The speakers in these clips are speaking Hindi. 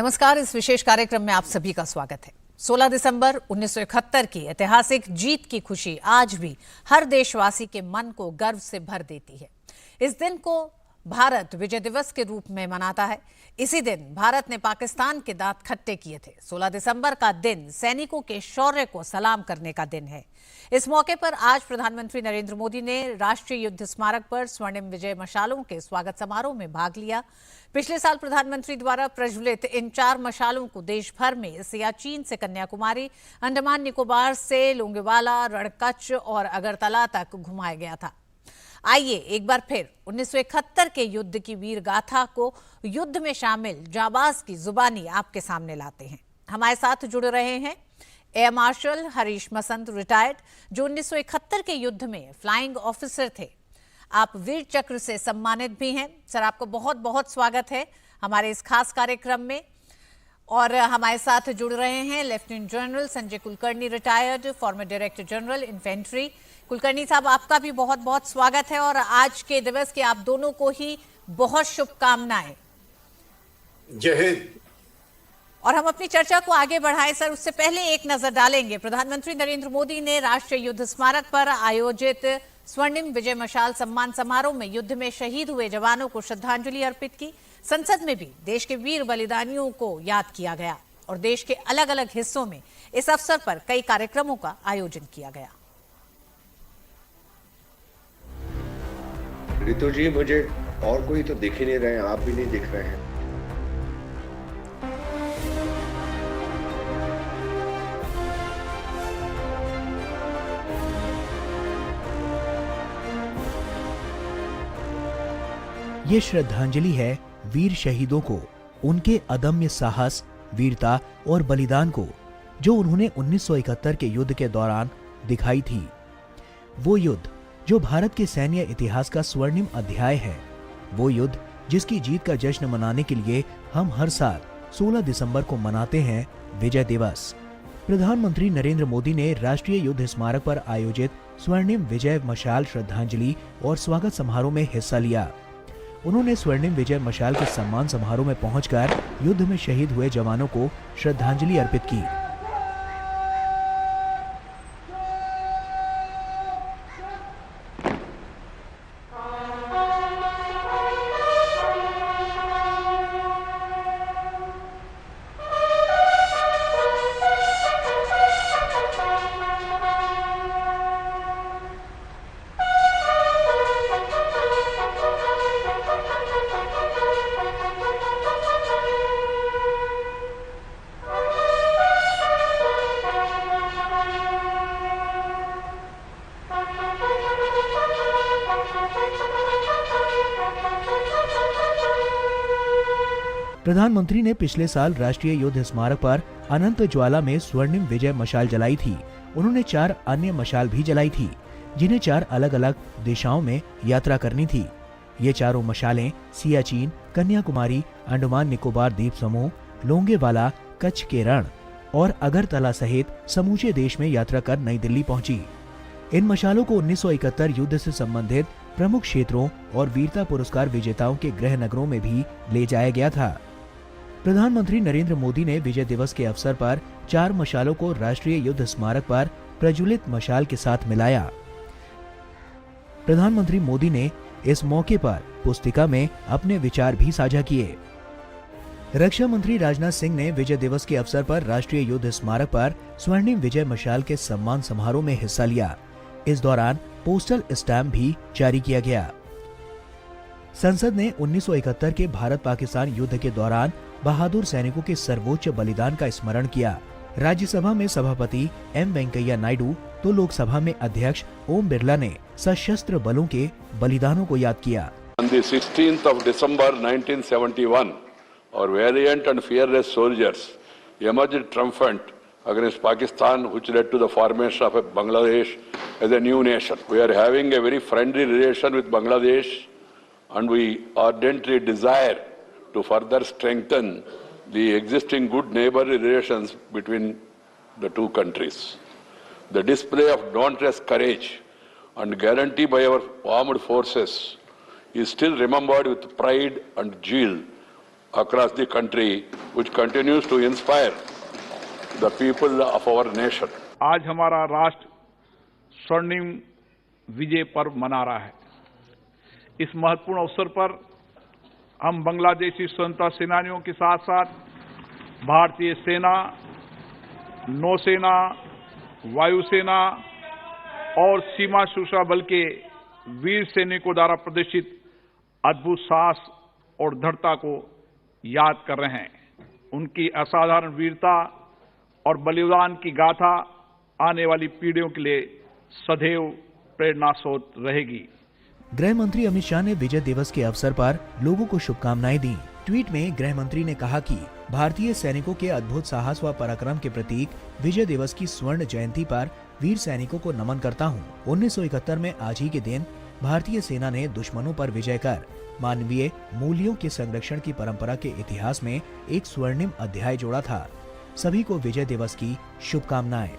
नमस्कार। इस विशेष कार्यक्रम में आप सभी का स्वागत है। 16 दिसंबर 1971 की ऐतिहासिक जीत की खुशी आज भी हर देशवासी के मन को गर्व से भर देती है। इस दिन को भारत विजय दिवस के रूप में मनाता है। इसी दिन भारत ने पाकिस्तान के दांत खट्टे किए थे। 16 दिसंबर का दिन सैनिकों के शौर्य को सलाम करने का दिन है। इस मौके पर आज प्रधानमंत्री नरेंद्र मोदी ने राष्ट्रीय युद्ध स्मारक पर स्वर्णिम विजय मशालों के स्वागत समारोह में भाग लिया। पिछले साल प्रधानमंत्री द्वारा प्रज्वलित इन 4 मशालों को देश भर में सियाचिन से कन्याकुमारी, अंडमान निकोबार से लोंगेवाला, रणकच्छ और अगरतला तक घुमाया गया था। आइए एक बार फिर 1971 के युद्ध की वीर गाथा को युद्ध में शामिल जाबाज की जुबानी आपके सामने लाते हैं। हमारे साथ जुड़ रहे हैं एयर मार्शल हरीश मसंत रिटायर्ड, जो 1971 के युद्ध में फ्लाइंग ऑफिसर थे। आप वीर चक्र से सम्मानित भी हैं। सर, आपको बहुत बहुत स्वागत है हमारे इस खास कार्यक्रम में। और हमारे साथ जुड़ रहे हैं lieutenant general Sanjay Kulkarni retired, farmer director general infantry. Kulkarni साहब, आपका भी बहुत बहुत स्वागत है और आज के दिवस की आप दोनों को ही बहुत शुभकामनाएं। जय हिंद। और हम अपनी चर्चा को आगे बढ़ाएं सर, उससे पहले एक नजर डालेंगे। प्रधानमंत्री नरेंद्र मोदी ने राष्ट्रीय युद्ध स्मारक पर आयोजित स्वर्णिम विजय मशाल सम्मान समारोह में युद्ध में शहीद हुए जवानों को श्रद्धांजलि अर्पित की। संसद में भी देश के वीर बलिदानियों को याद किया गया और देश के अलग अलग हिस्सों में इस अवसर पर कई कार्यक्रमों का आयोजन किया गया। रितु जी, मुझे और कोई तो दिख ही नहीं रहे हैं, आप भी नहीं दिख रहे हैं। ये श्रद्धांजलि है वीर शहीदों को, उनके अदम्य साहस, वीरता और बलिदान को जो उन्होंने 1971 के युद्ध के दौरान दिखाई थी। वो युद्ध जो भारत के सैन्य इतिहास का स्वर्णिम अध्याय है। वो युद्ध जिसकी जीत का जश्न मनाने के लिए हम हर साल 16 दिसंबर को मनाते हैं विजय दिवस। प्रधानमंत्री नरेंद्र मोदी ने राष्ट्रीय युद्ध स्मारक पर आयोजित स्वर्णिम विजय मशाल श्रद्धांजलि और स्वागत समारोह में हिस्सा लिया। उन्होंने स्वर्णिम विजय मशाल के सम्मान समारोह में पहुंचकर युद्ध में शहीद हुए जवानों को श्रद्धांजलि अर्पित की। प्रधानमंत्री ने पिछले साल राष्ट्रीय युद्ध स्मारक पर अनंत ज्वाला में स्वर्णिम विजय मशाल जलाई थी। उन्होंने 4 अन्य मशाल भी जलाई थी, जिन्हें 4 अलग अलग दिशाओं में यात्रा करनी थी। ये चारों मशालें सियाचिन, कन्याकुमारी, अंडमान निकोबार द्वीप समूह, लोंगेवाला, कच्छ के रण और अगरतला सहित समूचे देश में यात्रा कर नई दिल्ली पहुंची। इन मशालों को 1971 युद्ध से संबंधित प्रमुख क्षेत्रों और वीरता पुरस्कार विजेताओं के गृह नगरों में भी ले जाया गया था। प्रधानमंत्री नरेंद्र मोदी ने विजय दिवस के अवसर पर 4 मशालों को राष्ट्रीय युद्ध स्मारक पर प्रज्वलित मशाल के साथ मिलाया। प्रधानमंत्री मोदी ने इस मौके पर पुस्तिका में अपने विचार भी साझा किए। रक्षा मंत्री राजनाथ सिंह ने विजय दिवस के अवसर पर राष्ट्रीय युद्ध स्मारक पर स्वर्णिम विजय मशाल के सम्मान समारोह में हिस्सा लिया। इस दौरान पोस्टल स्टैम्प भी जारी किया गया। संसद ने 1971 के भारत पाकिस्तान युद्ध के दौरान बहादुर सैनिकों के सर्वोच्च बलिदान का स्मरण किया। राज्यसभा में सभापति एम वेंकैया नायडू तो लोकसभा में अध्यक्ष ओम बिरला ने सशस्त्र बलों के बलिदानों को याद किया। On the 16th of December 1971, our valiant and fearless soldiers emerged triumphant against Pakistan, which led to the formation of Bangladesh as a new nation. We are having a very friendly relation with Bangladesh, and we ardently desire to further strengthen the existing good neighborly relations between the two countries. The display of dauntless courage and guarantee by our armed forces is still remembered with pride and zeal across the country, which continues to inspire the people of our nation. आज हमारा राष्ट्र स्वर्णिम विजय पर्व मना रहा है। इस महत्वपूर्ण अवसर पर हम बांग्लादेशी स्वतंत्रता सेनानियों के साथ साथ भारतीय सेना, नौसेना, वायुसेना और सीमा सुरक्षा बल के वीर सैनिकों द्वारा प्रदर्शित अद्भुत साहस और दृढ़ता को याद कर रहे हैं। उनकी असाधारण वीरता और बलिदान की गाथा आने वाली पीढ़ियों के लिए सदैव प्रेरणा स्रोत रहेगी। गृह मंत्री अमित शाह ने विजय दिवस के अवसर पर लोगों को शुभकामनाएं दी। ट्वीट में गृह मंत्री ने कहा कि भारतीय सैनिकों के अद्भुत साहस व पराक्रम के प्रतीक विजय दिवस की स्वर्ण जयंती पर वीर सैनिकों को नमन करता हूं। 1971 में आज ही के दिन भारतीय सेना ने दुश्मनों पर विजय कर मानवीय मूल्यों के संरक्षण की परंपरा के इतिहास में एक स्वर्णिम अध्याय जोड़ा था। सभी को विजय दिवस की शुभकामनाएं।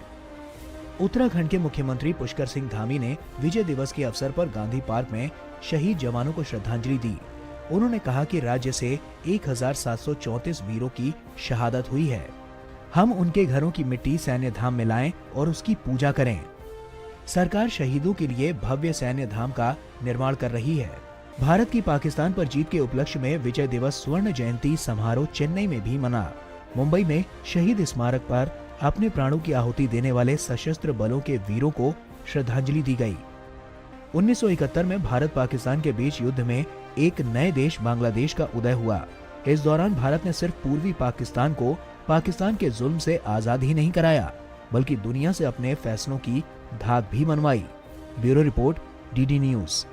उत्तराखंड के मुख्यमंत्री पुष्कर सिंह धामी ने विजय दिवस के अवसर पर गांधी पार्क में शहीद जवानों को श्रद्धांजलि दी। उन्होंने कहा कि राज्य से 1734 वीरों की शहादत हुई है। हम उनके घरों की मिट्टी सैन्य धाम में लाएं और उसकी पूजा करें। सरकार शहीदों के लिए भव्य सैन्य धाम का निर्माण कर रही है। भारत की पाकिस्तान पर जीत के उपलक्ष्य में विजय दिवस स्वर्ण जयंती समारोह चेन्नई में भी मना। मुंबई में शहीद स्मारक पर अपने प्राणों की आहुति देने वाले सशस्त्र बलों के वीरों को श्रद्धांजलि दी गई। 1971 में भारत पाकिस्तान के बीच युद्ध में एक नए देश बांग्लादेश का उदय हुआ। इस दौरान भारत ने सिर्फ पूर्वी पाकिस्तान को पाकिस्तान के जुल्म से आजाद ही नहीं कराया, बल्कि दुनिया से अपने फैसलों की धाक भी मनवाई। Bureau report, DD news.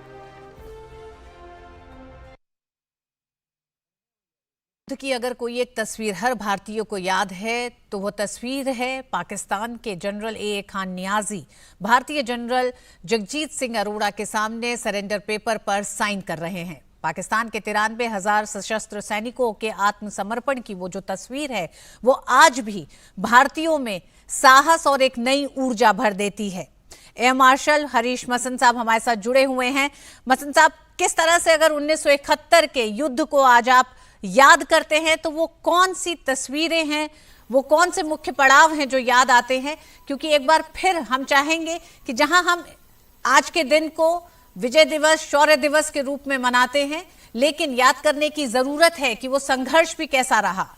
की अगर कोई एक तस्वीर हर भारतीय को याद है तो वो तस्वीर है पाकिस्तान के जनरल ए खान नियाजी भारतीय जनरल जगजीत सिंह अरोड़ा के सामने सरेंडर पेपर पर साइन कर रहे हैं। पाकिस्तान के 93,000 सशस्त्र सैनिकों के आत्मसमर्पण की वो जो तस्वीर है वो आज भी भारतीयों में साहस और एक नई ऊर्जा भर देती है। एयर मार्शल हरीश मसन साहब हमारे साथ जुड़े हुए हैं। मसन साहब, किस तरह से अगर 1971 के युद्ध को आज आप याद करते हैं तो वो कौन सी तस्वीरें हैं, वो कौन से मुख्य पड़ाव हैं जो याद आते हैं? क्योंकि एक बार फिर हम चाहेंगे कि जहां हम आज के दिन को विजय दिवस, शौर्य दिवस के रूप में मनाते हैं, लेकिन याद करने की जरूरत है कि वो संघर्ष भी कैसा रहा।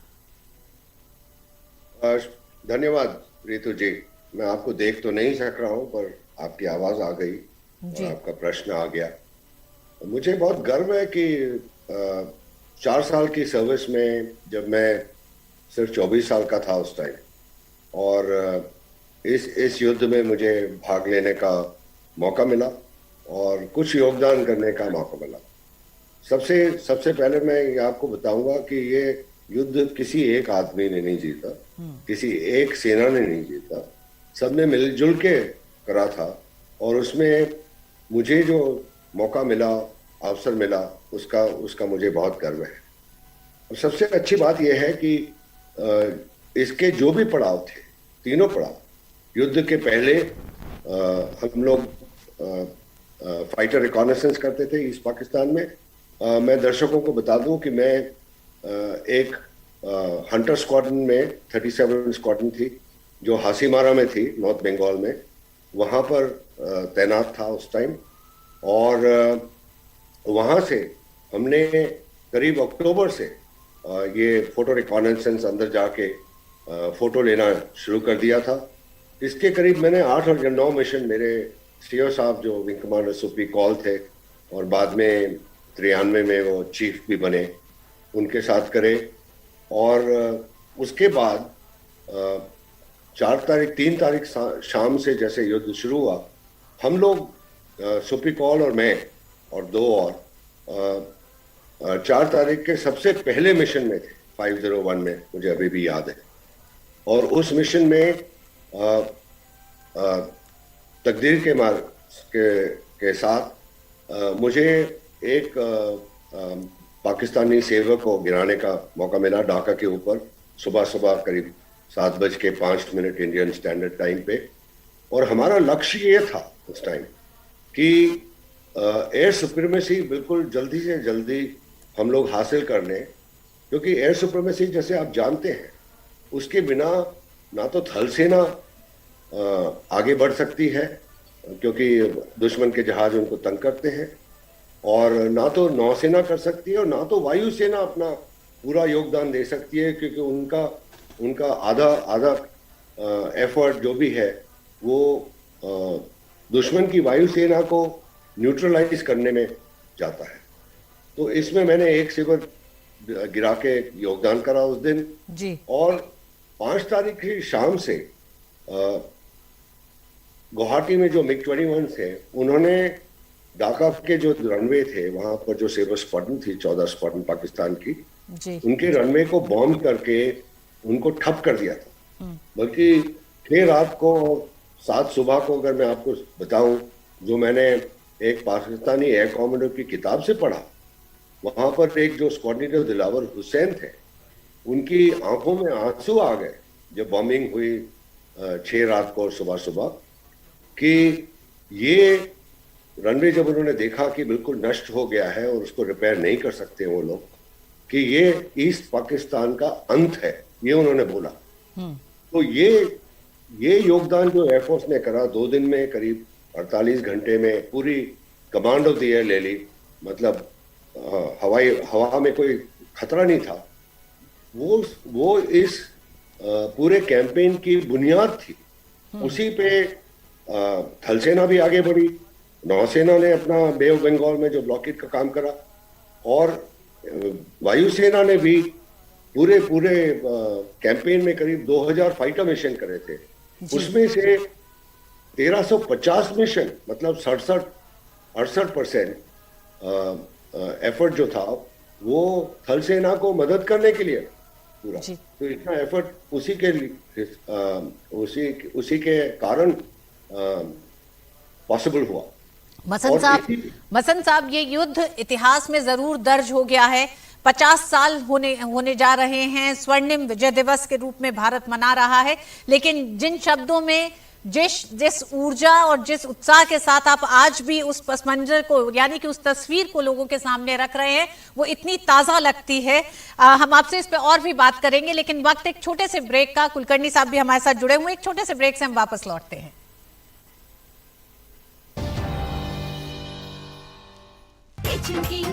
धन्यवाद रितु जी। मैं आपको देख तो नहीं सक रहा हूं, पर आपकी आवाज आ गई और आपका प्रश्न आ गया। मुझे बहुत गर्व है कि 4 साल की सर्विस में, जब मैं सिर्फ 24 साल का था उस टाइम, और इस युद्ध में मुझे भाग लेने का मौका मिला और कुछ योगदान करने का मौका मिला। सबसे पहले मैं ये आपको बताऊंगा कि ये युद्ध किसी एक आदमी ने नहीं जीता, किसी एक सेना ने नहीं जीता, सबने मिलजुल के करा था। और उसमें मुझे जो मौका मिला, अवसर मिला, उसका मुझे बहुत गर्व है। और सबसे अच्छी बात यह है कि इसके जो भी पड़ाव थे, तीनों पड़ाव, युद्ध के पहले हम लोग फाइटर रिकॉनेसेंस करते थे ईस्ट पाकिस्तान में। मैं दर्शकों को बता दूं कि मैं एक हंटर स्क्वाड्रन में 37 स्क्वाड्रन थी जो हासीमारा में थी, नॉर्थ बंगाल में, वहां पर तैनात था उस टाइम। और वहां से हमने करीब अक्टूबर से ये फोटो रिकॉनेसेंस अंदर जाके फोटो लेना शुरू कर दिया था। इसके करीब मैंने 8 और 9 मिशन मेरे सीओ साहब जो विंग कमांडर सुप्री कॉल थे और बाद में 93 में वो चीफ भी बने, उनके साथ करे। और उसके बाद 3 तारीख शाम से जैसे युद्ध शुरू हुआ, हम लोग सुप्री कॉल और मैं और 2 और 4 तारीख के सबसे पहले मिशन में थे, 501 में, मुझे अभी भी याद है। और उस मिशन में तकदीर के मार्ग के साथ मुझे एक पाकिस्तानी सेवक को गिराने का मौका मिला ढाका के ऊपर, सुबह करीब 7:05 इंडियन स्टैंडर्ड टाइम पे। और हमारा लक्ष्य ये था उस टाइम कि एयर सुप्रीमेसी बिल्कुल जल्दी से जल्दी हम लोग हासिल कर लें क्योंकि एयर सुप्रीमेसी जैसे आप जानते हैं उसके बिना ना तो थल सेना आगे बढ़ सकती है क्योंकि दुश्मन के जहाज उनको तंग करते हैं, और ना तो नौसेना कर सकती है और ना तो वायुसेना अपना पूरा योगदान दे सकती है, क्योंकि उनका आधा एफर्ट जो भी है वो दुश्मन की वायुसेना को न्यूट्रलाइज करने में जाता है। तो इसमें मैंने एक शिविर गिरा के योगदान करा उस दिन जी। और 5 तारीख की शाम से गुवाहाटी में जो MiG-21 थे उन्होंने ढाका के जो रनवे थे वहां पर जो सेबर स्क्वाड्रन थी 14 स्क्वाड्रन पाकिस्तान की जी। उनके रनवे को बॉम्ब करके उनको ठप कर दिया था। बल्कि 6 रात को 7 सुबह को अगर मैं आपको बताऊं, जो मैंने एक पाकिस्तानी एयर कमांडर की किताब से पढ़ा, वहां पर एक जो स्क्वाड्रन दिलावर हुसैन थे उनकी आंखों में आंसू आ गए जब बॉम्बिंग हुई 6 रात को सुबह कि ये रनवे जब उन्होंने देखा कि बिल्कुल नष्ट हो गया है और उसको रिपेयर नहीं कर सकते वो लोग, कि ये ईस्ट पाकिस्तान का अंत है, ये उन्होंने बोला। तो ये योगदान जो एयरफोर्स ने करा 2 दिन में करीब 48 घंटे में पूरी कमांड ऑफ द एयर ले ली, मतलब हवा में कोई खतरा नहीं था। वो इस पूरे कैंपेन की बुनियाद थी। उसी पे थल सेना भी आगे बढ़ी, नौसेना ने अपना बे ऑफ बंगाल में जो ब्लॉकेट का काम करा, और वायुसेना ने भी पूरे कैंपेन में करीब 2000 फाइटर मिशन करे थे। उसमें से 1350 मिशन, मतलब 68% एफर्ट जो था वो थल सेना को मदद करने के लिए पूरा। तो इतना एफर्ट उसी के कारण पॉसिबल हुआ। मसन साहब, ये युद्ध इतिहास में जरूर दर्ज हो गया है। 50 साल होने जा रहे हैं, स्वर्णिम विजय दिवस के रूप में भारत मना रहा है, लेकिन जिन शब्दों में जिस ऊर्जा और जिस उत्साह के साथ आप आज भी उस पस मंजर को, यानी कि उस तस्वीर को लोगों के सामने रख रहे हैं, वो इतनी ताजा लगती है। हम आपसे इस पे और भी बात करेंगे, लेकिन वक्त एक छोटे से ब्रेक का। कुलकर्णी साहब भी हमारे साथ जुड़े हुए, एक छोटे से ब्रेक से हम वापस लौटते हैं।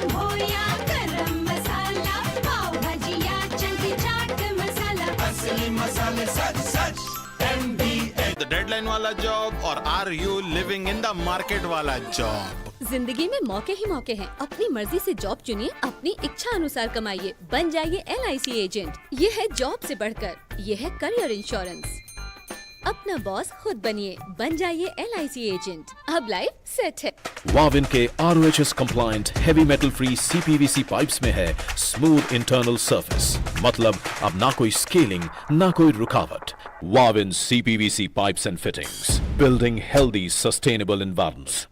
हो या गरम मसाला, पाव भाजी या चंकी चाट मसाला, असली मसाले सच MBA। द डेडलाइन वाला जॉब और are you living in the market वाला जॉब? जिंदगी में मौके ही मौके हैं। अपनी मर्जी से जॉब चुनिए, अपनी इच्छा अनुसार कमाइए, बन जाइए LIC एजेंट। ये है जॉब से बढ़कर, ये है करियर इंश्योरेंस। अपना बॉस खुद बनिए, बन जाइए LIC एजेंट। अब लाइफ सेट है। वाविन के ROHS compliant heavy metal free CPVC pipes में है स्मूथ इंटरनल सरफेस, मतलब अब ना कोई स्केलिंग ना कोई रुकावट। Wavin CPVC pipes and fittings, building healthy sustainable environments.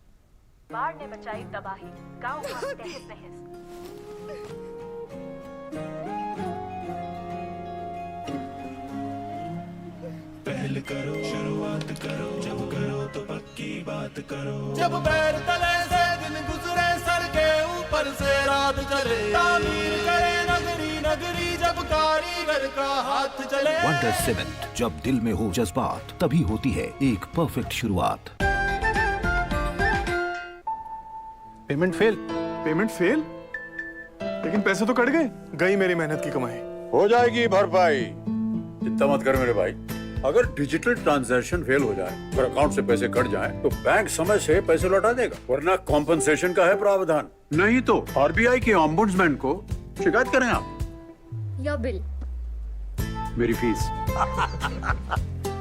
बाढ़ ने बचाई तबाही, गांव का तहस नहस। पहल करो, शुरुआत करो, जब करो तो पक्की बात करो। जब पैर तले से दिन गुजरे, सर के ऊपर से रात चले, तामीर करे नगरी नगरी, जब कारीगर का हाथ चले। वंडर सीमेंट, जब दिल में हो जज्बात तभी होती है एक परफेक्ट शुरुआत। Payment fail? लेकिन पैसे तो कट गए, गई मेरी मेहनत की कमाई। हो जाएगी भरपाई, चिंता मत कर मेरे भाई। अगर डिजिटल ट्रांजैक्शन फेल हो जाए और अकाउंट से पैसे कट जाएं, तो बैंक समय से पैसे लौटा देगा, वरना कॉम्पनसेशन का है प्रावधान। नहीं तो RBI के ओम्बुड्समैन को शिकायत करें आप। योर बिल, मेरी फीस।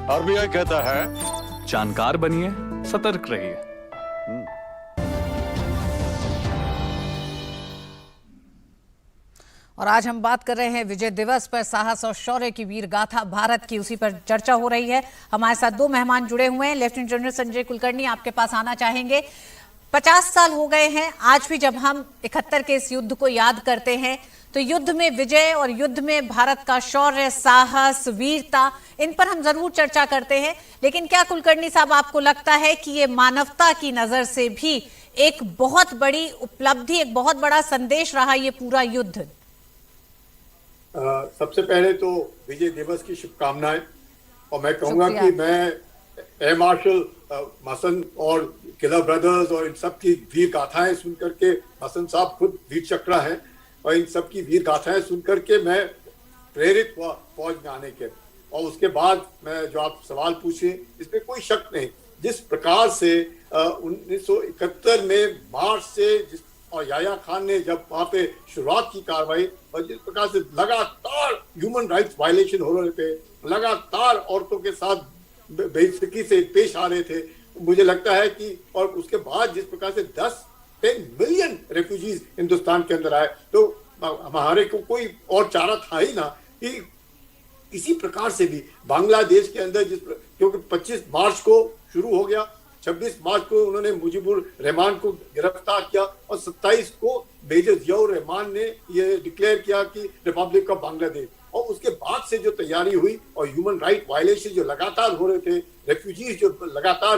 RBI कहता है जानकार बनिए, सतर्क रहिए। और आज हम बात कर रहे हैं विजय दिवस पर, साहस और शौर्य की वीर गाथा भारत की, उसी पर चर्चा हो रही है। हमारे साथ 2 मेहमान जुड़े हुए हैं। लेफ्टिनेंट जनरल संजय कुलकर्णी, आपके पास आना चाहेंगे। 50 साल हो गए हैं, आज भी जब हम 71 के इस युद्ध को याद करते हैं तो युद्ध में विजय और युद्ध में भारत का शौर्य, साहस, वीरता, इन पर हम जरूर चर्चा करते हैं। लेकिन क्या कुलकर्णी साहब, आपको लगता है कि ये मानवता की नजर से भी एक बहुत बड़ी उपलब्धि, एक बहुत बड़ा संदेश रहा ये पूरा युद्ध? सबसे पहले तो विजय दिवस की शुभकामनाएं। और मैं कहूँगा कि मैं एयर मार्शल मसन और किलर ब्रदर्स और इन सब की वीर गाथाएं सुन करके, मसन साहब खुद वीर चक्रा हैं, और इन सब की वीर गाथाएं सुन करके मैं प्रेरित हुआ फौज में आने के। और उसके बाद मैं जो आप सवाल पूछे, इसमें कोई शक नहीं, जिस प्रकार से 1971 में मार्च से और याया खान ने जब वहाँ पे शुरुआत की कार्रवाई, और जिस प्रकार से लगातार ह्यूमन राइट्स वायलेशन हो रहे थे, लगातार औरतों के साथ बेइज्जती से पेश आ रहे थे, मुझे लगता है कि, और उसके बाद जिस प्रकार से 10 मिलियन रेफ्यूजीज हिंदुस्तान के अंदर आए, तो हमारे को कोई और चारा था ही ना कि इसी प्रकार से भी बांग्लादेश के अंदर क्योंकि 25 मार्च को शुरू हो गया, 26 मार्च को उन्होंने मुजीबुर रहमान को गिरफ्तार किया, और 27 को मेजर जियाउर रहमान ने ये डिक्लेयर किया कि रिपब्लिक ऑफ बांग्लादेश। और उसके बाद से जो तैयारी हुई और ह्यूमन राइट वायलेशन जो लगातार हो रहे थे, रेफ्यूजीज जो लगातार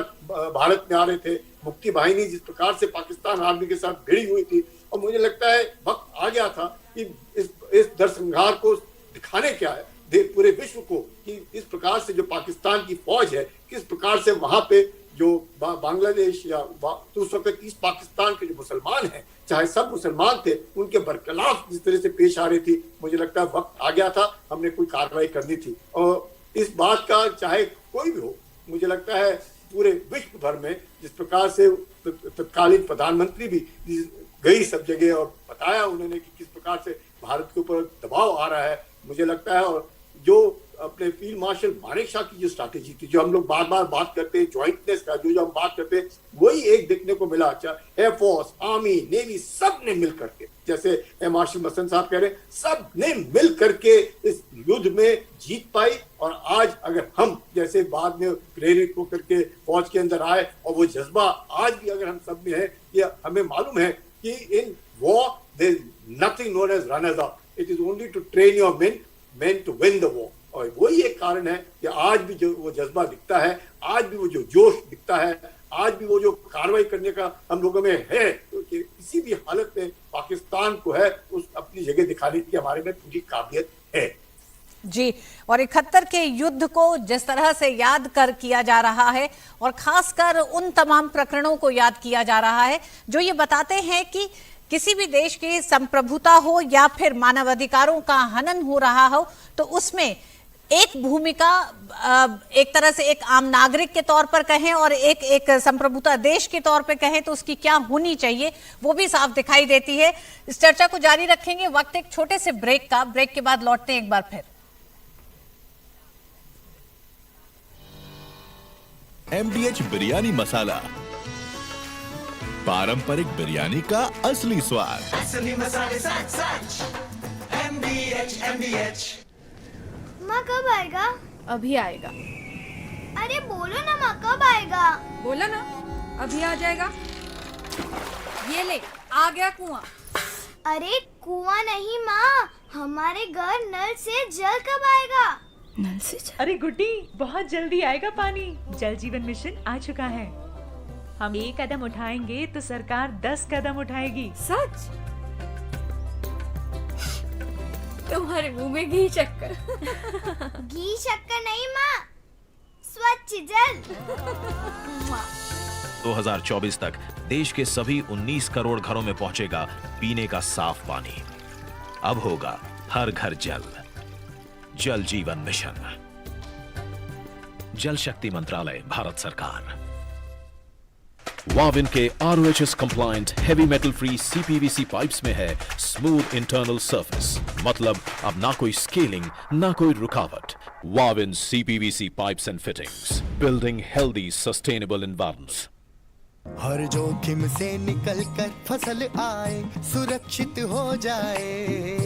भारत में आ रहे थे, मुक्ति वाहिनी जिस प्रकार से पाकिस्तान आर्मी के साथ भिड़ी हुई थी, और मुझे लगता है वक्त आ गया था कि इस नरसंहार को दिखाने क्या है पूरे विश्व को, कि इस प्रकार से जो पाकिस्तान की फौज है, किस प्रकार से वहां पे जो बांग्लादेश या उस वक्त ईस्ट पाकिस्तान के जो मुसलमान हैं, चाहे सब मुसलमान थे, उनके बरखिलाफ जिस तरह से पेश आ रही थी, मुझे लगता है वक्त आ गया था, हमने कोई कार्रवाई करनी थी। और इस बात का चाहे कोई भी हो, मुझे लगता है पूरे विश्व भर में जिस प्रकार से तत्कालीन प्रधानमंत्री भी गई सब जगह और बताया उन्होंने कि किस प्रकार से भारत के ऊपर दबाव आ रहा है, मुझे लगता है। और जो अपने फील्ड मार्शल मानेकशॉ की जो स्ट्रैटेजी थी, जो हम लोग बार बार बात करते हैं, ज्वाइंटनेस का जो हम बात करते हैं, वही एक देखने को मिला। अच्छा, एयरफोर्स, आर्मी, नेवी, सब ने मिल करके, जैसे एयर मार्शल मसन साहब कह रहे हैं, सब ने मिल करके इस युद्ध में जीत पाई। और आज अगर हम जैसे बाद में प्रेरित होकर के फौज के अंदर आए, और वो जज्बा आज भी अगर हम सब में है, ये हमें मालूम है कि in war there is nothing known as runners up, it is only to train your men to win the war. और वही एक कारण है कि आज भी जो वो जज्बा दिखता है, आज भी वो जो जोश दिखता है, आज भी वो जो कार्रवाई करने का हम लोगों में है, तो किसी भी हालत में पाकिस्तान को है उस अपनी जगह दिखाने की हमारे में पूरी काबिलियत है। जी, और 71 के युद्ध को जिस तरह से याद किया जा रहा है, और खासकर उन तमाम प्रकरणों को याद किया जा रहा है जो ये बताते हैं कि किसी भी देश की संप्रभुता हो या फिर मानवाधिकारों का हनन हो रहा हो, तो उसमें एक भूमिका एक तरह से एक आम नागरिक के तौर पर कहें और एक संप्रभुता देश के तौर पर कहें तो उसकी क्या होनी चाहिए, वो भी साफ दिखाई देती है। इस चर्चा को जारी रखेंगे, वक्त एक छोटे से ब्रेक का, ब्रेक के बाद लौटते हैं एक बार फिर। MDH बिरयानी मसाला, पारंपरिक बिरयानी का असली स्वाद। असली मसाले सच सच। MDH। माँ कब आएगा? अभी आएगा। अरे बोलो ना माँ, कब आएगा? बोला ना, अभी आ जाएगा। ये ले, आ गया कुआं। अरे कुआं नहीं माँ, हमारे घर नल से जल कब आएगा? नल से जल? अरे गुड्डी, बहुत जल्दी आएगा पानी। जल जीवन मिशन आ चुका है। हम 1 कदम उठाएंगे तो सरकार 10 कदम उठाएगी। सच? तुम्हारे मुंह में घी शक्कर। घी शक्कर नहीं माँ, स्वच्छ जल। 2024 तक देश के सभी 19 करोड़ घरों में पहुंचेगा पीने का साफ पानी। अब होगा हर घर जल। जल जीवन मिशन, जल शक्ति मंत्रालय, भारत सरकार। वाविन के RoHS compliant heavy metal free CPVC pipes में है स्मूथ इंटरनल सरफेस, मतलब अब ना कोई स्केलिंग, ना कोई रुकावट। Wavin CPVC pipes and fittings, building healthy sustainable environments. हर जोखिम से निकल कर फसल आए, सुरक्षित हो जाए।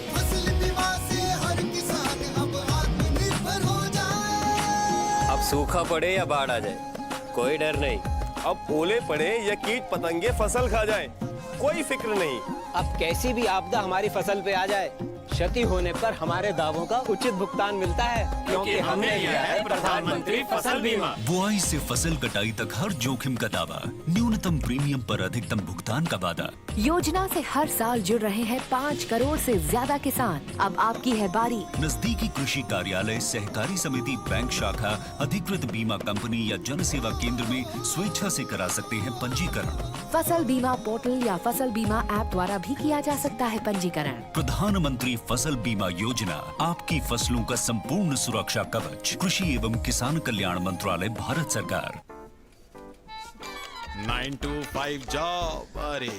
फसल बीमा से हर किसान अब आत्मनिर्भर हो जाए। अब सूखा पड़े या बाढ़ आ जाए, कोई डर नहीं। अब ओले पड़े या कीट पतंगे फसल खा जाए, कोई फिक्र नहीं। अब कैसी भी आपदा हमारी फसल पे आ जाए, क्षति होने पर हमारे दावों का उचित भुगतान मिलता है, क्योंकि हमने लिया है प्रधानमंत्री फसल बीमा। बुआई से फसल कटाई तक हर जोखिम का दावा, न्यूनतम प्रीमियम पर अधिकतम भुगतान का वादा। योजना से हर साल जुड़ रहे हैं 5 करोड़ से ज्यादा किसान। अब आपकी है बारी। नजदीकी कृषि कार्यालय, सहकारी समिति, बैंक शाखा, अधिकृत बीमा कंपनी या जन सेवा केंद्र में स्वेच्छा से करा सकते हैं पंजीकरण। फसल बीमा पोर्टल या फसल बीमा ऐप द्वारा भी किया जा सकता है पंजीकरण। प्रधानमंत्री फसल बीमा योजना, आपकी फसलों का संपूर्ण सुरक्षा कवच। कृषि एवं किसान कल्याण मंत्रालय, भारत सरकार। 9 to 5 जॉब, अरे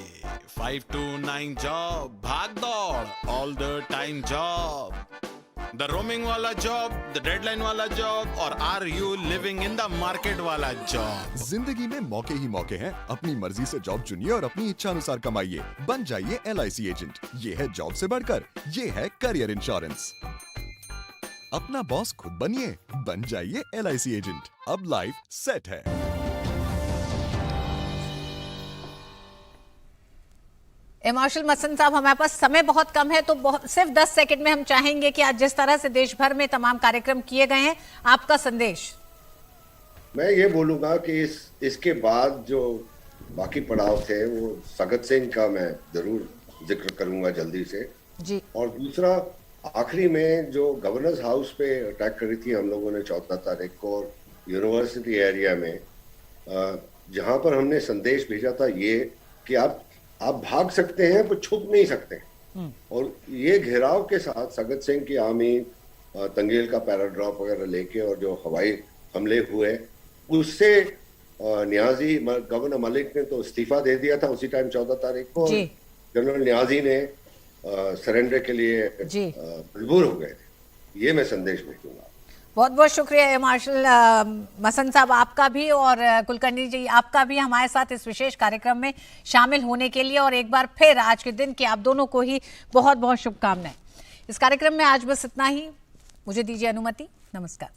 5 to 9 जॉब, भाग दौड़ all the time job, the roaming वाला जॉब, द डेडलाइन वाला जॉब, और are you living in the market वाला जॉब। जिंदगी में मौके ही मौके हैं। अपनी मर्जी से जॉब चुनिए और अपनी इच्छा अनुसार कमाइए। बन जाइए LIC एजेंट। ये है जॉब से बढ़कर, ये है करियर इंश्योरेंस। अपना बॉस खुद बनिए, बन जाइए LIC एजेंट। अब लाइफ सेट है। मार्शल मसंद साहब, हमारे पास समय बहुत कम है, तो सिर्फ 10 सेकंड में हम चाहेंगे कि आज जिस तरह से देश भर में तमाम कार्यक्रम किए गए हैं, आपका संदेश। मैं ये बोलूंगा कि इसके बाद जो बाकी पड़ाव थे वो सगत सिंह का मैं जरूर जिक्र करूंगा जल्दी से जी। और दूसरा आखिरी में जो गवर्नर्स हाउस पे अटैक करी थी हम लोगों ने 14 तारीख को, और यूनिवर्सिटी एरिया में जहां पर हमने संदेश भेजा था ये कि आप भाग सकते हैं पर छुप नहीं सकते। और ये घेराव के साथ सगत सिंह की आर्मी तंगेल का पैराड्रॉप वगैरह लेके और जो हवाई हमले हुए उससे न्याजी गवर्नर मलिक ने तो इस्तीफा दे दिया था उसी टाइम 14 तारीख को। जनरल न्याजी ने सरेंडर के लिए मजबूर हो गए थे। ये मैं संदेश भेजूंगा। बहुत बहुत शुक्रिया मार्शल मसंद साहब, आपका भी, और कुलकर्णी जी आपका भी हमारे साथ इस विशेष कार्यक्रम में शामिल होने के लिए। और एक बार फिर आज के दिन की आप दोनों को ही बहुत बहुत शुभकामनाएं। इस कार्यक्रम में आज बस इतना ही। मुझे दीजिए अनुमति। नमस्कार।